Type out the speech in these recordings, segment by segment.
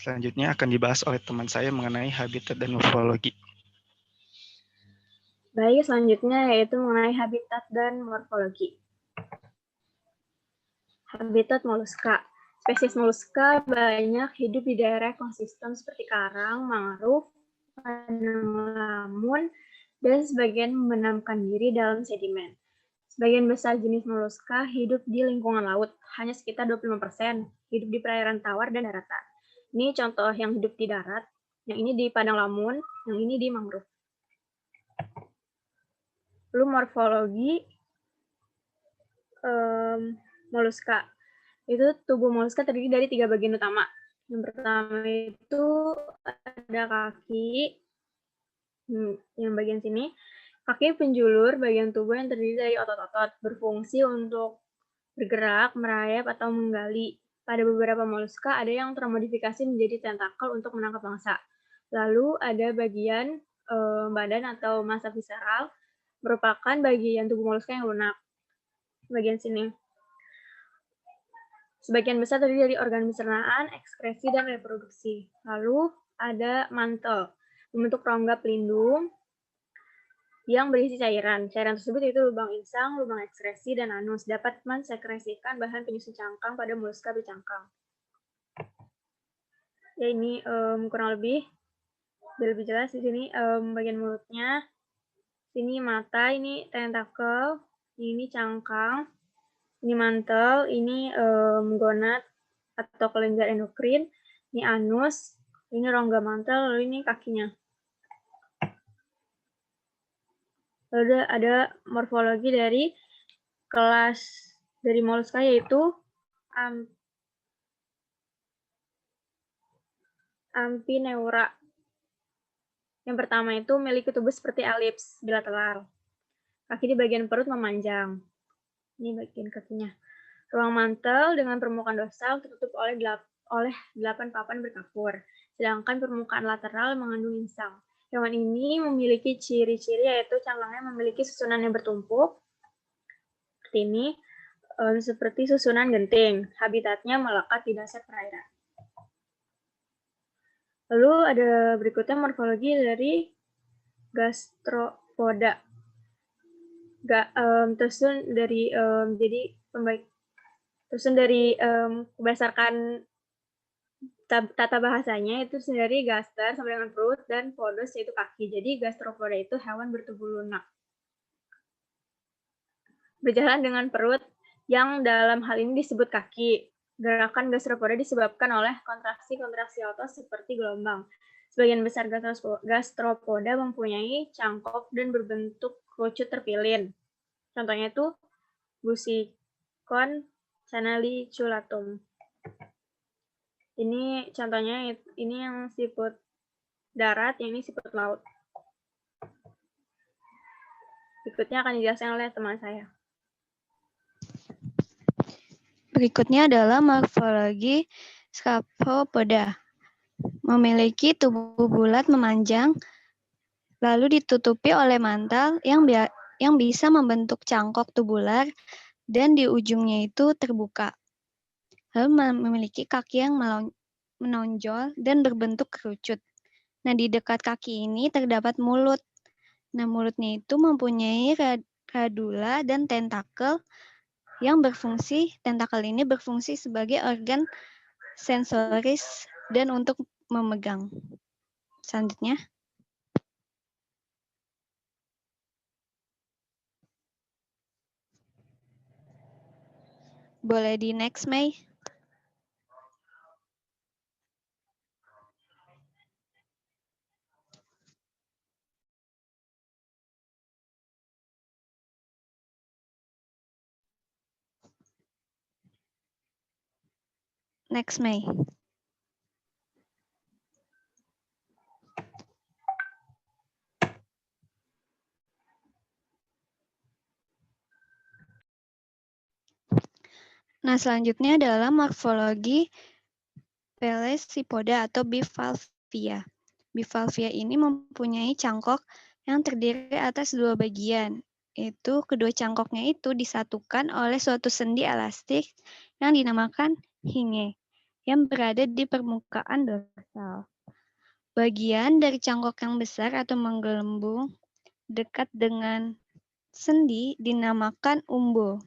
Selanjutnya akan dibahas oleh teman saya mengenai habitat dan morfologi. Baik, selanjutnya yaitu mengenai habitat dan morfologi. Habitat moluska. Spesies moluska banyak hidup di daerah ekosistem seperti karang, mangrove, padang lamun, dan sebagian menanamkan diri dalam sedimen. Sebagian besar jenis moluska hidup di lingkungan laut, hanya sekitar 25% hidup di perairan tawar dan daratan. Ini contoh yang hidup di darat, yang ini di padang lamun, yang ini di mangrove. Lalu morfologi moluska. Itu tubuh moluska terdiri dari 3 bagian utama. Yang pertama itu ada kaki, yang bagian sini. Kaki penjulur, bagian tubuh yang terdiri dari otot-otot, berfungsi untuk bergerak, merayap, atau menggali. Pada beberapa moluska ada yang termodifikasi menjadi tentakel untuk menangkap mangsa. Lalu ada bagian badan atau massa visceral, merupakan bagian tubuh moluska yang lunak. Bagian sini. Sebagian besar terdiri dari organ pencernaan, ekskresi, dan reproduksi. Lalu ada mantel, membentuk rongga pelindung yang berisi cairan. Cairan tersebut itu lubang insang, lubang ekskresi, dan anus. Dapat mensekresikan bahan penyusun cangkang pada moluska bercangkang. Ya, ini kurang lebih biar lebih jelas di sini bagian mulutnya. Sini mata, ini tentakel, ini cangkang, ini mantel, ini gonad atau kelenjar endokrin, ini anus, ini rongga mantel, lalu ini kakinya. Lalu ada morfologi dari kelas dari moluska yaitu Amphineura. Yang pertama itu memiliki tubuh seperti elips bilateral. Kaki di bagian perut memanjang. Ini bagian kakinya. Ruang mantel dengan permukaan dorsal tertutup oleh 8 papan berkapur, sedangkan permukaan lateral mengandung insang. Hewan ini memiliki ciri-ciri yaitu cangkangnya memiliki susunan yang bertumpuk, seperti ini, seperti susunan genting. Habitatnya melekat di dasar perairan. Lalu ada berikutnya morfologi dari gastropoda. Tersusun dari berdasarkan tata bahasanya itu sendiri gaster sama dengan perut dan podos yaitu kaki. Jadi gastropoda itu hewan bertubuh lunak. Berjalan dengan perut yang dalam hal ini disebut kaki. Gerakan gastropoda disebabkan oleh kontraksi-kontraksi otot seperti gelombang. Sebagian besar gastropoda mempunyai cangkok dan berbentuk kerucut terpilin. Contohnya itu Bucicon canaliculatum. Ini contohnya, ini yang siput darat, yang ini siput laut. Berikutnya akan dijelaskan oleh teman saya. Berikutnya adalah morfologi scapopoda. Memiliki tubuh bulat memanjang, lalu ditutupi oleh mantel yang bisa membentuk cangkok tubular dan di ujungnya itu terbuka. Lalu memiliki kaki yang menonjol dan berbentuk kerucut. Nah, di dekat kaki ini terdapat mulut. Nah, mulutnya itu mempunyai radula dan tentakel yang tentakel ini berfungsi sebagai organ sensoris dan untuk memegang. Selanjutnya. Boleh di next, Mei? Next, Mei. Nah, selanjutnya adalah morfologi Pelecypoda atau bivalvia. Bivalvia ini mempunyai cangkok yang terdiri atas 2 bagian. Itu kedua cangkoknya itu disatukan oleh suatu sendi elastik yang dinamakan hinge. yang berada di permukaan dorsal. Bagian dari cangkok yang besar atau menggelembung dekat dengan sendi dinamakan umbo.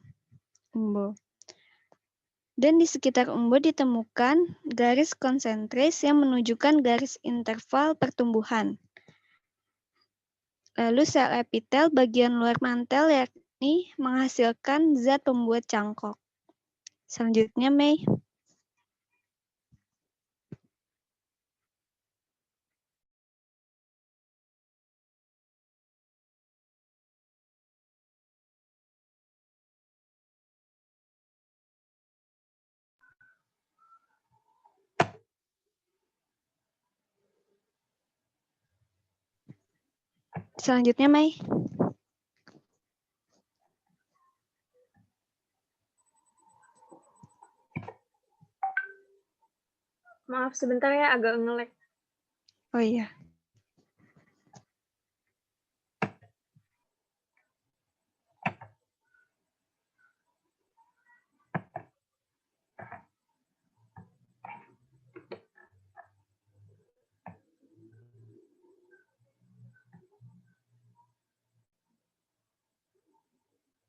Dan di sekitar umbo ditemukan garis konsentris yang menunjukkan garis interval pertumbuhan. Lalu sel epitel bagian luar mantel yakni menghasilkan zat pembuat cangkok. Selanjutnya, Mei. Selanjutnya, Mei. Maaf sebentar ya, agak nge-lag. Oh iya.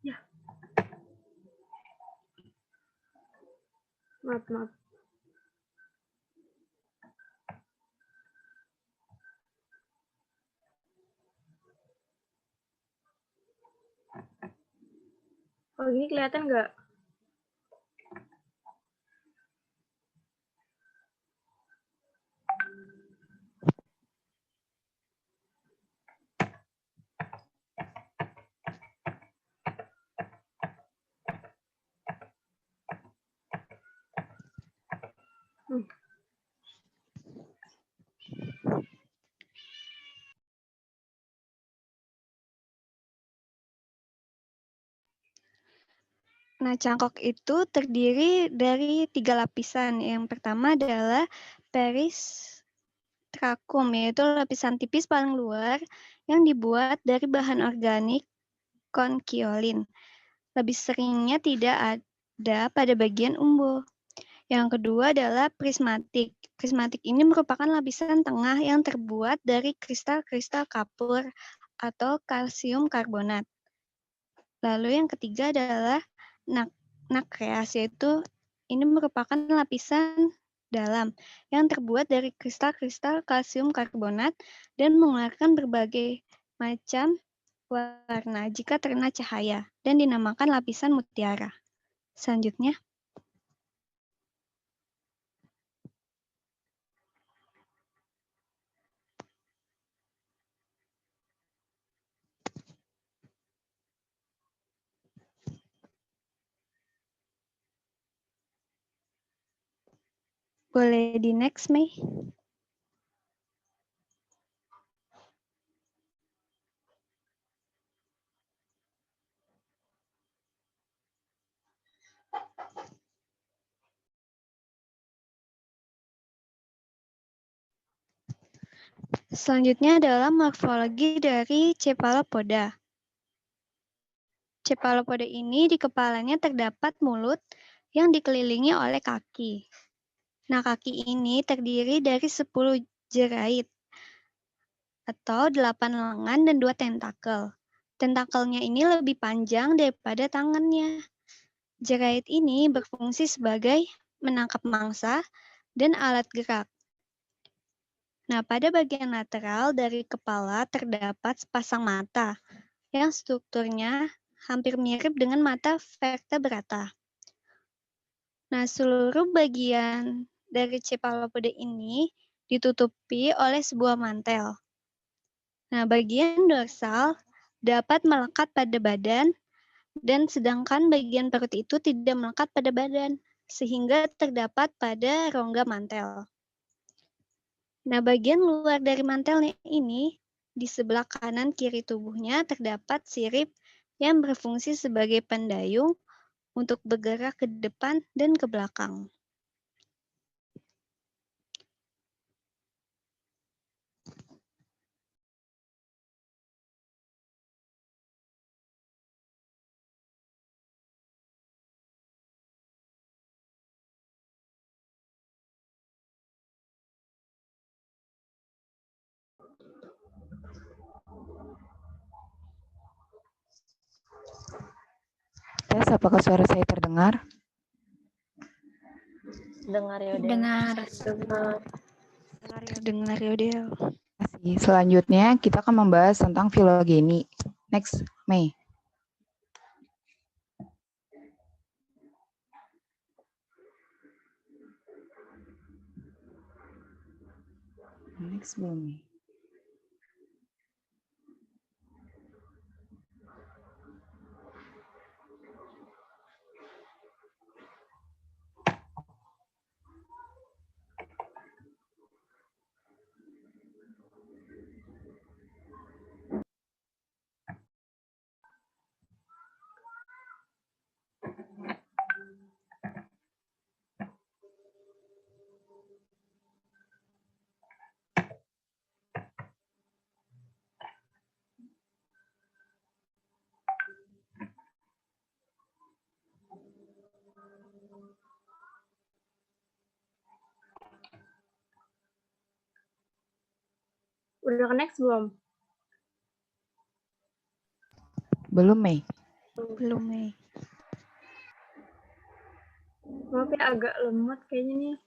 Ya. Maaf. Kalau gini kelihatan nggak? Nah, cangkok itu terdiri dari 3 lapisan. Yang pertama adalah peristrakum, yaitu lapisan tipis paling luar yang dibuat dari bahan organik konkiolin. Lebih seringnya tidak ada pada bagian umbo. Yang kedua adalah prismatik. Prismatik ini merupakan lapisan tengah yang terbuat dari kristal-kristal kapur atau kalsium karbonat. Lalu yang ketiga adalah nakreas, yaitu ini merupakan lapisan dalam yang terbuat dari kristal-kristal kalsium karbonat dan mengeluarkan berbagai macam warna jika terkena cahaya dan dinamakan lapisan mutiara. Selanjutnya. Boleh di next, Mei. Selanjutnya adalah morfologi dari Cephalopoda. Cephalopoda ini di kepalanya terdapat mulut yang dikelilingi oleh kaki. Nah, kaki ini terdiri dari 10 jerait atau 8 lengan dan 2 tentakel. Tentakelnya ini lebih panjang daripada tangannya. Jerait ini berfungsi sebagai menangkap mangsa dan alat gerak. Nah, pada bagian lateral dari kepala terdapat sepasang mata yang strukturnya hampir mirip dengan mata vertebrata. Nah, seluruh bagian dari cephalopoda ini ditutupi oleh sebuah mantel. Nah, bagian dorsal dapat melekat pada badan dan sedangkan bagian perut itu tidak melekat pada badan, sehingga terdapat pada rongga mantel. Nah, bagian luar dari mantelnya ini, di sebelah kanan kiri tubuhnya terdapat sirip yang berfungsi sebagai pendayung untuk bergerak ke depan dan ke belakang. tes apakah suara saya terdengar? Dengar ya, Del. Dengar. Dengar ya, Del. Selanjutnya kita akan membahas tentang filogeni. Next, Mei. Next belum nih. Udah connect belum? Belum, Mei. Belum, Mei. Maaf ya, agak lemot kayaknya nih.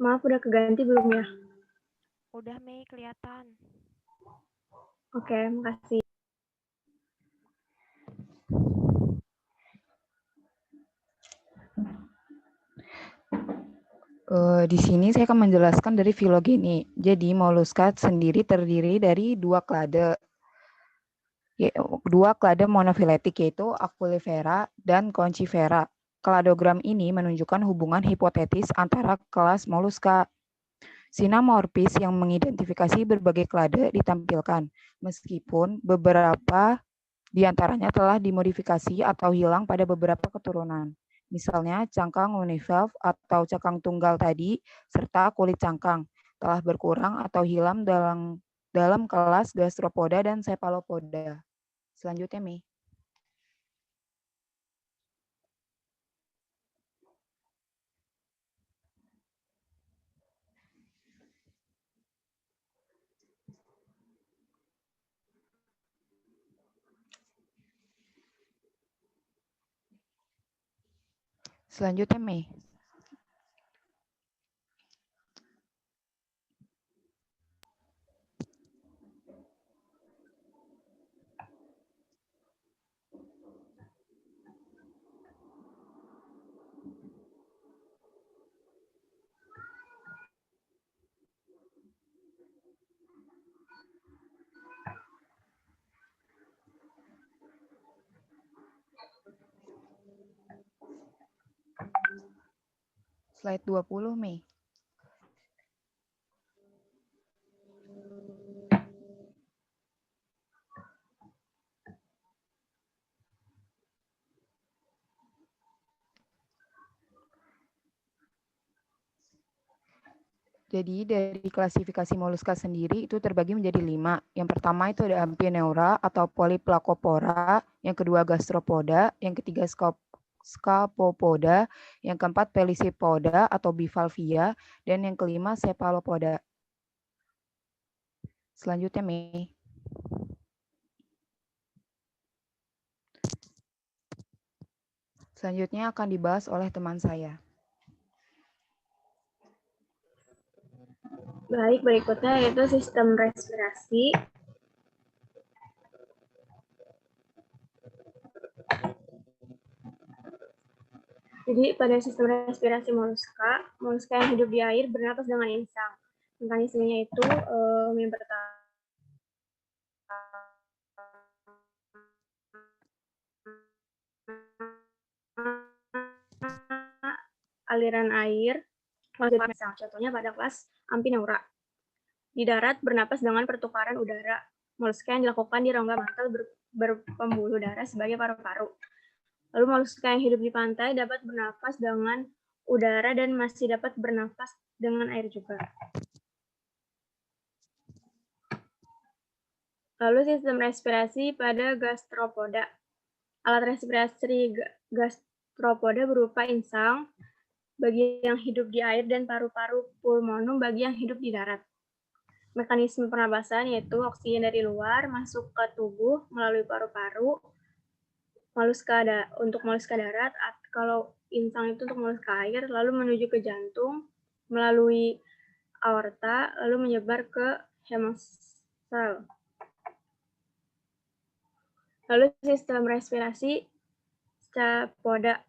Maaf, udah keganti belum ya? Udah, Mei, kelihatan. Oke, makasih. Di sini saya akan menjelaskan dari filogeni. Jadi moluska sendiri terdiri dari dua klade monofiletik, yaitu Aquilifera dan Conchifera. Kladogram ini menunjukkan hubungan hipotetis antara kelas moluska. Sinamorfis yang mengidentifikasi berbagai klade ditampilkan, meskipun beberapa di antaranya telah dimodifikasi atau hilang pada beberapa keturunan. Misalnya cangkang univalve atau cangkang tunggal tadi, serta kulit cangkang telah berkurang atau hilang dalam kelas gastropoda dan cephalopoda. Selanjutnya, Mei. Selanjutnya, Mei. Slide 20, Mei. Jadi dari klasifikasi moluska sendiri itu terbagi menjadi 5. Yang pertama itu ada Amphineura atau Polyplacopora, yang kedua Gastropoda, yang ketiga Scapopoda, yang keempat Pelysipoda atau Bivalvia, dan yang kelima Cephalopoda. Selanjutnya, Mei. Selanjutnya akan dibahas oleh teman saya. Baik, berikutnya yaitu sistem respirasi. Jadi pada sistem respirasi moluska yang hidup di air bernapas dengan insang. Mekanismenya itu yang pertama aliran air, contohnya pada kelas Amphineura. Di darat bernapas dengan pertukaran udara. Moluska yang dilakukan di rongga mantel berpembuluh darah sebagai paru-paru. Lalu moluska yang hidup di pantai dapat bernapas dengan udara dan masih dapat bernapas dengan air juga. Lalu sistem respirasi pada gastropoda. Alat respirasi gastropoda berupa insang bagi yang hidup di air dan paru-paru pulmonum bagi yang hidup di darat. Mekanisme pernapasan yaitu oksigen dari luar masuk ke tubuh melalui paru-paru, untuk moluska darat, kalau insang itu untuk moluska air, lalu menuju ke jantung melalui aorta, lalu menyebar ke hemosil. Lalu sistem respirasi scapoda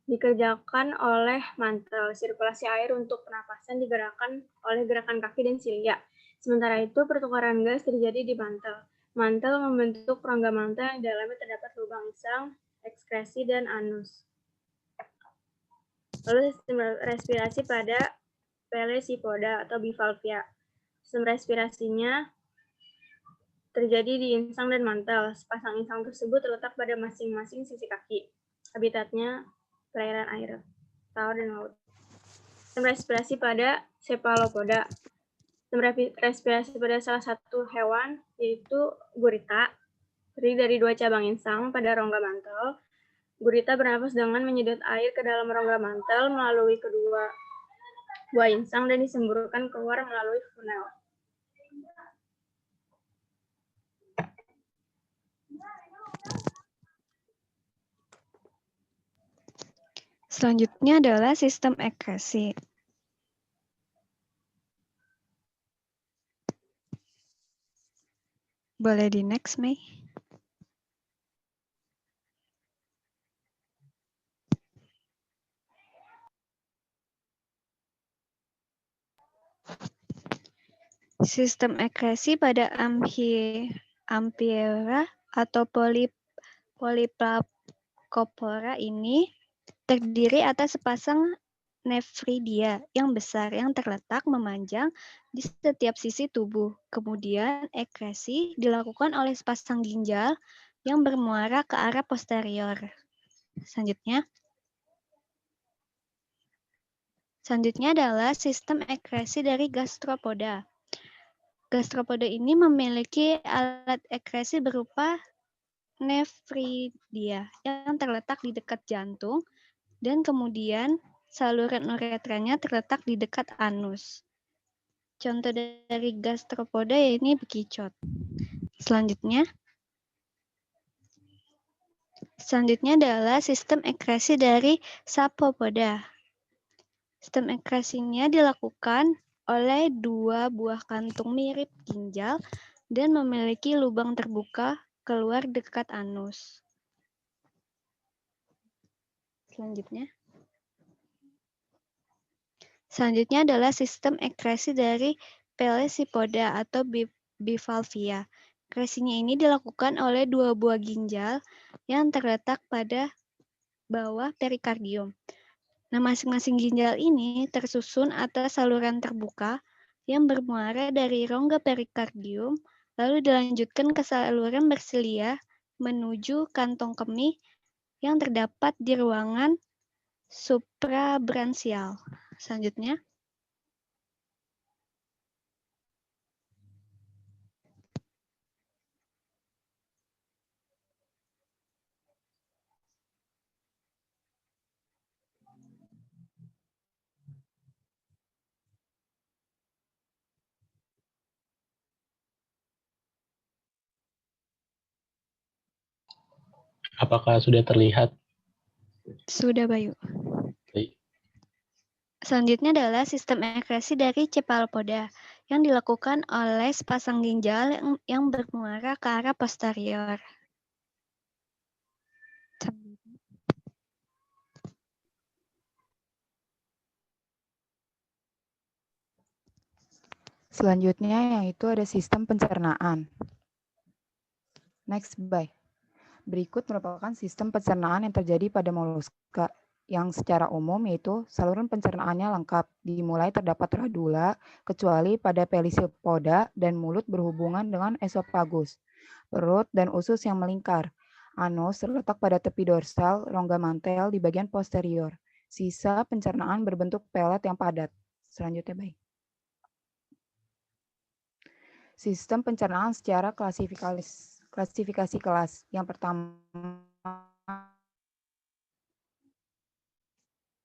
dikerjakan oleh mantel. Sirkulasi air untuk pernapasan digerakkan oleh gerakan kaki dan silia. Sementara itu pertukaran gas terjadi di mantel. Mantel membentuk rongga mantel yang di dalamnya terdapat lubang insang, ekskresi, dan anus. Lalu sistem respirasi pada Pelesipoda atau bivalvia. Sistem respirasinya terjadi di insang dan mantel. Sepasang insang tersebut terletak pada masing-masing sisi kaki. Habitatnya perairan air, tawar, dan laut. Sistem respirasi pada cephalopoda. Sistem respirasi pada salah satu hewan yaitu gurita, terdiri dari 2 cabang insang pada rongga mantel. Gurita bernapas dengan menyedot air ke dalam rongga mantel melalui kedua buah insang dan disemburkan keluar melalui funnel. Selanjutnya adalah sistem ekresi. Boleh di next, Mei? Sistem ekresi pada Amphiera atau Polyplecopora ini terdiri atas sepasang nefridia yang besar yang terletak memanjang di setiap sisi tubuh. Kemudian ekresi dilakukan oleh sepasang ginjal yang bermuara ke arah posterior. Selanjutnya adalah sistem ekresi dari gastropoda. Gastropoda ini memiliki alat ekresi berupa nefridia yang terletak di dekat jantung dan kemudian saluran uretranya terletak di dekat anus. Contoh dari gastropoda ini bekicot. Selanjutnya adalah sistem ekresi dari sapopoda. Sistem ekresinya dilakukan oleh 2 buah kantung mirip ginjal dan memiliki lubang terbuka keluar dekat anus. Selanjutnya adalah sistem ekresi dari Pelesipoda atau bivalvia. Ekresinya ini dilakukan oleh 2 buah ginjal yang terletak pada bawah perikardium. Nah, masing-masing ginjal ini tersusun atas saluran terbuka yang bermuara dari rongga perikardium, lalu dilanjutkan ke saluran bersilia menuju kantong kemih yang terdapat di ruangan suprabransial. Selanjutnya. Apakah sudah terlihat? Sudah, Bayu. Baik. Selanjutnya adalah sistem ekresi dari cephalopoda yang dilakukan oleh sepasang ginjal yang bermuara ke arah posterior. Selanjutnya yaitu ada sistem pencernaan. Next, bye. Berikut merupakan sistem pencernaan yang terjadi pada moluska yang secara umum yaitu saluran pencernaannya lengkap, dimulai terdapat radula, kecuali pada pelisopoda dan mulut berhubungan dengan esofagus, perut dan usus yang melingkar. Anus terletak pada tepi dorsal, rongga mantel di bagian posterior. Sisa pencernaan berbentuk pelet yang padat. Selanjutnya, baik. Sistem pencernaan secara klasifikasi kelas. Yang pertama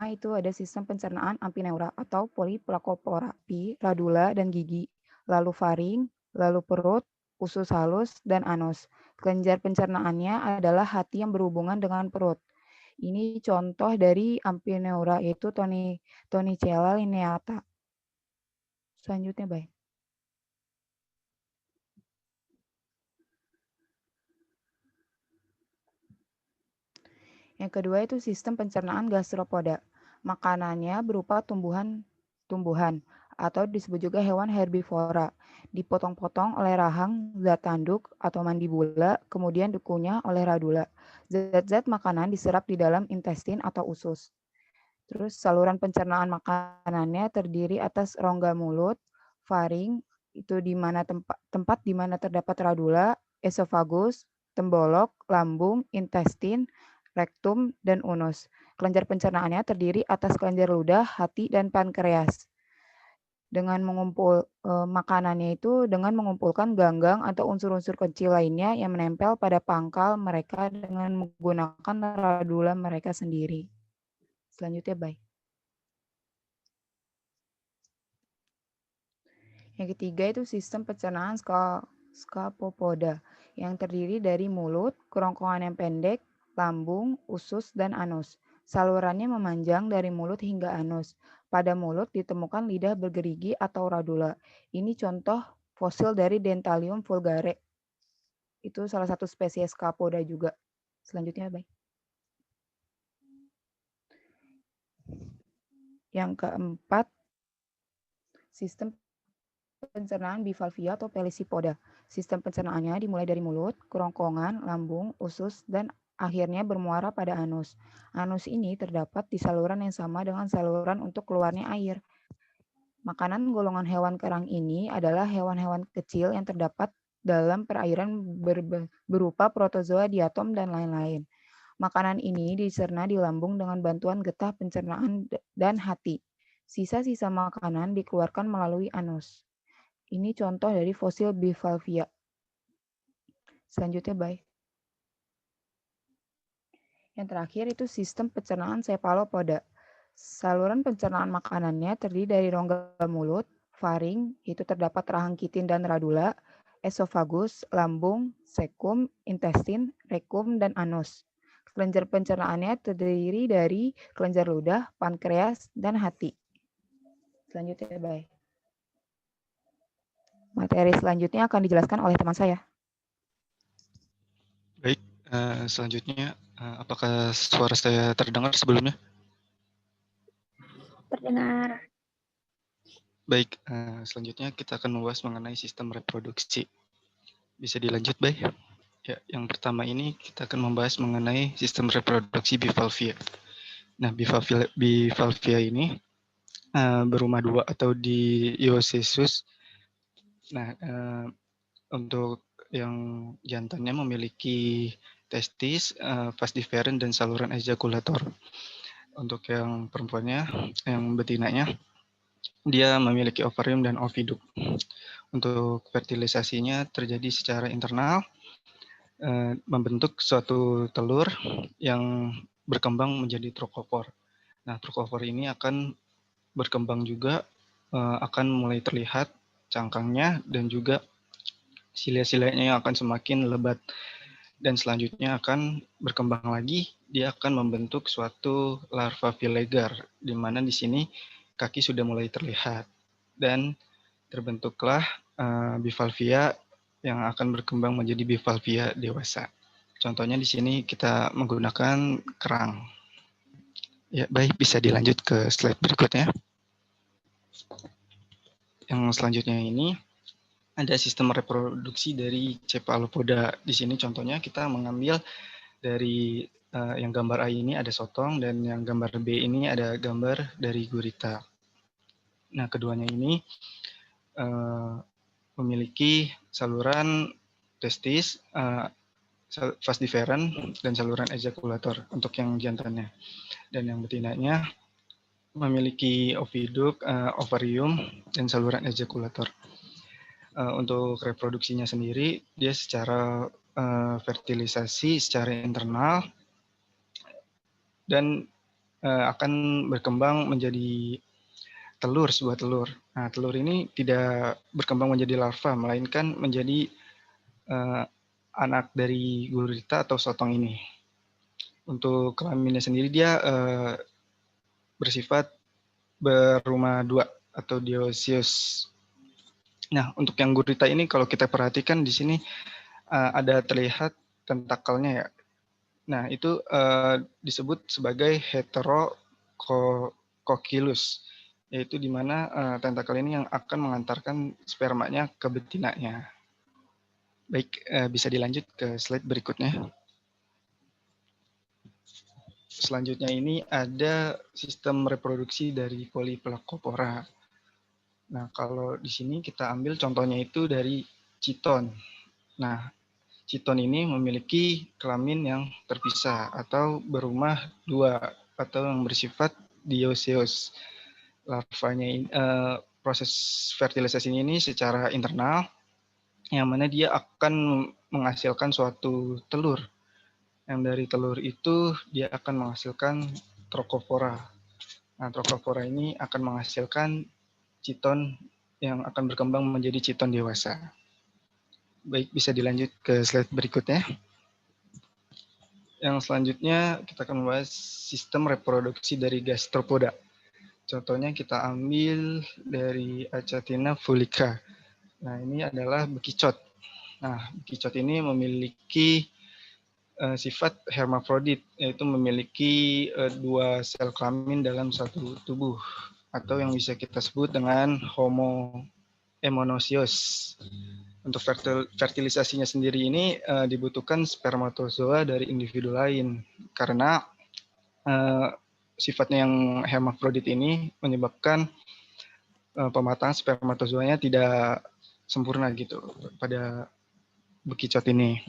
itu ada sistem pencernaan ampineura atau poliplakopora, radula dan gigi, lalu faring, lalu perut, usus halus, dan anus. Kelenjar pencernaannya adalah hati yang berhubungan dengan perut. Ini contoh dari ampineura yaitu Tonicella lineata. Selanjutnya, baik. Yang kedua itu sistem pencernaan gastropoda. Makanannya berupa tumbuhan atau disebut juga hewan herbivora. Dipotong-potong oleh rahang, zat tanduk atau mandibula, kemudian dikunyah oleh radula. Zat-zat makanan diserap di dalam intestin atau usus. Terus saluran pencernaan makanannya terdiri atas rongga mulut, faring, itu di mana tempat di mana terdapat radula, esofagus, tembolok, lambung, intestin, rektum, dan unus. Kelenjar pencernaannya terdiri atas kelenjar ludah, hati, dan pankreas. Dengan makanannya itu dengan mengumpulkan ganggang atau unsur-unsur kecil lainnya yang menempel pada pangkal mereka dengan menggunakan radula mereka sendiri. Selanjutnya, baik. Yang ketiga itu sistem pencernaan scapopoda yang terdiri dari mulut, kerongkongan yang pendek, lambung, usus, dan anus. Salurannya memanjang dari mulut hingga anus. Pada mulut ditemukan lidah bergerigi atau radula. Ini contoh fosil dari Dentalium vulgare. Itu salah satu spesies scapoda juga. Selanjutnya, baik. Yang keempat, sistem pencernaan bivalvia atau pelisipoda. Sistem pencernaannya dimulai dari mulut, kerongkongan, lambung, usus, dan akhirnya bermuara pada anus. Anus ini terdapat di saluran yang sama dengan saluran untuk keluarnya air. Makanan golongan hewan kerang ini adalah hewan-hewan kecil yang terdapat dalam perairan berupa protozoa, diatom, dan lain-lain. Makanan ini dicerna di lambung dengan bantuan getah pencernaan dan hati. Sisa-sisa makanan dikeluarkan melalui anus. Ini contoh dari fosil bivalvia. Selanjutnya, baik. Yang terakhir itu sistem pencernaan cephalopoda. Saluran pencernaan makanannya terdiri dari rongga mulut, faring, itu terdapat rahang kitin dan radula, esofagus, lambung, sekum, intestin, rekum, dan anus. Kelenjar pencernaannya terdiri dari kelenjar ludah, pankreas, dan hati. Selanjutnya, baik. Materi selanjutnya akan dijelaskan oleh teman saya. Baik, selanjutnya apakah suara saya terdengar sebelumnya? Terdengar. Baik, selanjutnya kita akan membahas mengenai sistem reproduksi. Bisa dilanjut, baik? Ya, yang pertama ini kita akan membahas mengenai sistem reproduksi bivalvia. Nah, bivalvia ini berumah dua atau dioecious. Nah, untuk yang jantannya memiliki testis, vas deferens, dan saluran ejakulator. Untuk yang perempuannya, yang betinanya, dia memiliki ovarium dan oviduk. Untuk fertilisasinya terjadi secara internal, membentuk suatu telur yang berkembang menjadi trokopor. Nah, trokopor ini akan berkembang juga, akan mulai terlihat cangkangnya dan juga silia-silianya yang akan semakin lebat. Dan selanjutnya akan berkembang lagi, dia akan membentuk suatu larva vilegar, di mana di sini kaki sudah mulai terlihat. Dan terbentuklah bivalvia yang akan berkembang menjadi bivalvia dewasa. Contohnya di sini kita menggunakan kerang. Ya, baik, bisa dilanjut ke slide berikutnya. yang selanjutnya ini ada sistem reproduksi dari Cephalopoda. Di sini contohnya kita mengambil dari yang gambar A ini ada sotong dan yang gambar B ini ada gambar dari gurita. Nah, keduanya ini memiliki saluran testis, vas deferens, dan saluran ejakulator untuk yang jantannya. Dan yang betinanya memiliki oviduk, ovarium, dan saluran ejakulator. Untuk reproduksinya sendiri, dia secara fertilisasi secara internal dan akan berkembang menjadi telur, sebuah telur. Nah, telur ini tidak berkembang menjadi larva, melainkan menjadi anak dari gurita atau sotong ini. Untuk kelaminnya sendiri dia bersifat berumah dua atau dioecious. Nah, untuk yang gurita ini kalau kita perhatikan di sini ada terlihat tentakelnya ya. Nah, itu disebut sebagai heterococcylus, yaitu di mana tentakel ini yang akan mengantarkan spermanya ke betinanya. Baik, bisa dilanjut ke slide berikutnya. Selanjutnya ini ada sistem reproduksi dari Polypelacopora. Nah, kalau di sini kita ambil contohnya itu dari chiton. Nah, chiton ini memiliki kelamin yang terpisah atau berumah dua atau yang bersifat dioecious. Larvanya proses fertilisasi ini secara internal, yang mana dia akan menghasilkan suatu telur. Yang dari telur itu dia akan menghasilkan Trochopora. Nah, Trochopora ini akan menghasilkan chiton yang akan berkembang menjadi chiton dewasa. Baik, bisa dilanjut ke slide berikutnya. Yang selanjutnya kita akan membahas sistem reproduksi dari gastropoda. Contohnya kita ambil dari Achatina fulica. Nah, ini adalah bekicot. Nah, bekicot ini memiliki sifat hermafrodit, yaitu memiliki dua sel kelamin dalam satu tubuh, atau yang bisa kita sebut dengan homo emonosios. Untuk fertilisasinya sendiri ini dibutuhkan spermatozoa dari individu lain, karena sifatnya yang hermafrodit ini menyebabkan pematangan spermatozoanya tidak sempurna gitu pada bekicot ini.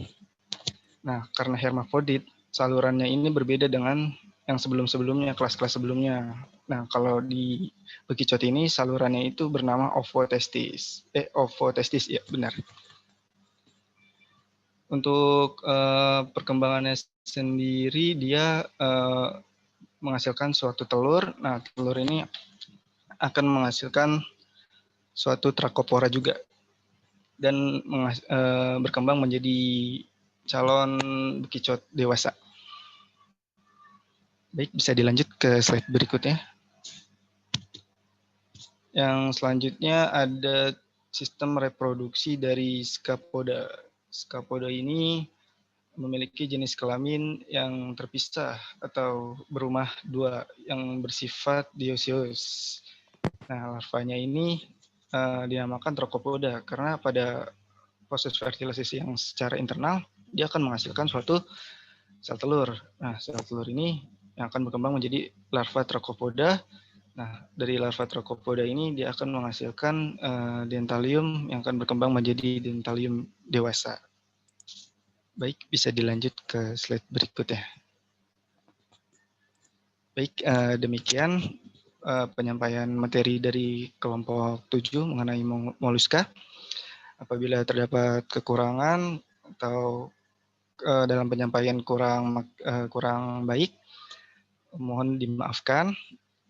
Nah, karena hermafrodit, salurannya ini berbeda dengan yang sebelum-sebelumnya, kelas-kelas sebelumnya. Nah, kalau di bekicot ini salurannya itu bernama ovotestis. Ovotestis, ya benar. Untuk perkembangannya sendiri, dia menghasilkan suatu telur. Nah, telur ini akan menghasilkan suatu Trochopora juga. Dan berkembang menjadi calon bekicot dewasa. Baik, bisa dilanjut ke slide berikutnya. Yang selanjutnya ada sistem reproduksi dari Scapoda. Scapoda ini memiliki jenis kelamin yang terpisah atau berumah dua yang bersifat dioecious. Nah, larvanya ini dinamakan Trochopoda karena pada proses fertilisasi yang secara internal dia akan menghasilkan suatu sel telur. Nah, sel telur ini yang akan berkembang menjadi larva Trochopoda. Nah, dari larva Trochopoda ini dia akan menghasilkan dentalium yang akan berkembang menjadi dentalium dewasa. Baik, bisa dilanjut ke slide berikutnya. Baik, demikian penyampaian materi dari kelompok 7 mengenai moluska. Apabila terdapat kekurangan atau dalam penyampaian kurang baik, mohon dimaafkan.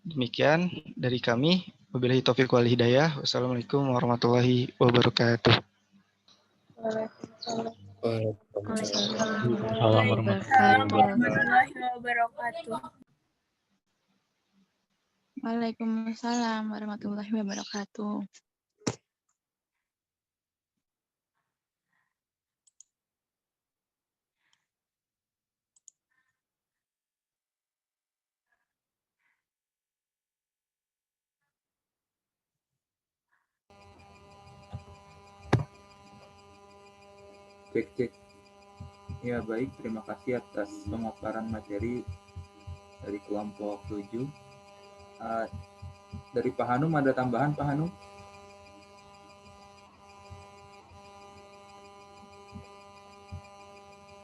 Demikian dari kami. Wabillahi taufiq wal hidayah. Wassalamualaikum warahmatullahi wabarakatuh. Waalaikumsalam warahmatullahi wabarakatuh. Waalaikumsalam warahmatullahi wabarakatuh. cek. Ya, baik. Terima kasih atas pemaparan materi dari kelompok 7. Dari Pak Hanum ada tambahan, Pak Hanum?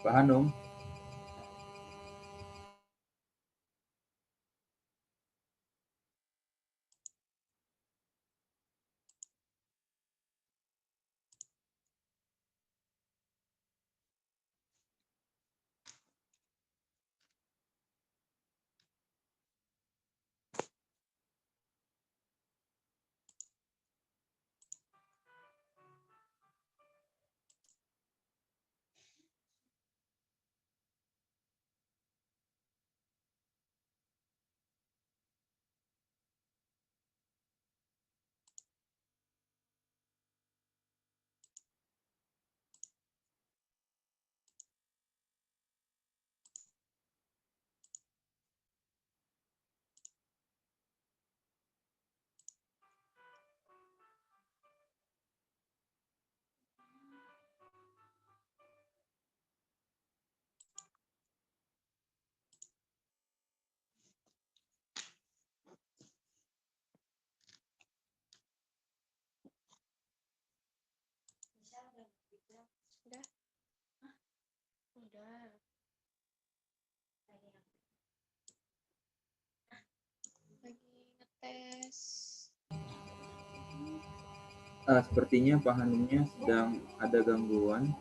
Pak Hanum? Sepertinya Pak Hanumnya sedang ada gangguan.